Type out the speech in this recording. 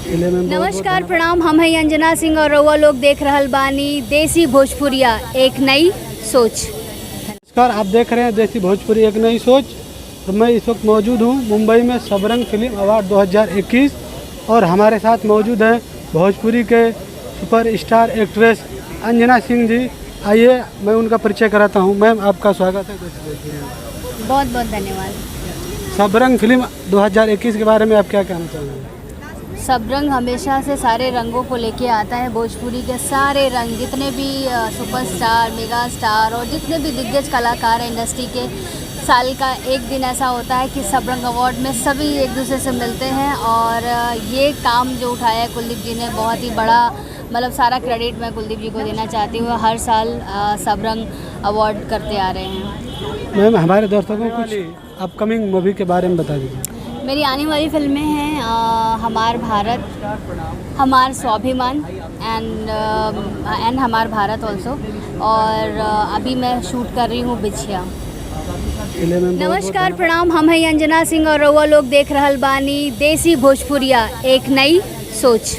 नमस्कार प्रणाम, हम हैं अंजना सिंह और रउआ लोग देख रहल बानी देसी भोजपुरिया एक नई सोच। नमस्कार, आप देख रहे हैं देसी भोजपुरी एक नई सोच। और मैं इस वक्त मौजूद हूँ मुंबई में सबरंग फिल्म अवार्ड 2021 और हमारे साथ मौजूद हैं भोजपुरी के super star actress Anjana Singh ji. आइए मैं उनका परिचय कराता हूँ। मैम, आपका स्वागत है देसी भोजपुरी में। बहुत बहुत धन्यवाद। सबरंग फिल्म 2021 के बारे में आप क्या कहना चाहेंगे? सबरंग हमेशा से सारे रंगों को लेके आता है। भोजपुरी के सारे रंग, जितने भी सुपरस्टार, मेगा स्टार और जितने भी दिग्गज कलाकार हैं इंडस्ट्री के, साल का एक दिन ऐसा होता है कि सबरंग अवार्ड में सभी एक दूसरे से मिलते हैं। और ये काम जो उठाया है कुलदीप जी ने, बहुत ही बड़ा, मतलब सारा क्रेडिट मैं कुलदीप जी को देना चाहती हूँ। हर साल सबरंग अवार्ड करते आ रहे हैं। मैम, हमारे दोस्तों को कुछ अपकमिंग मूवी के बारे में बता दीजिए। मेरी आने वाली फिल्में हैं हमार भारत, हमार स्वाभिमान एंड हमार भारत ऑल्सो। और अभी मैं शूट कर रही हूँ बिछिया। नमस्कार प्रणाम, हम हैं अंजना सिंह और रउआ लोग देख रहल बानी देसी भोजपुरिया एक नई सोच।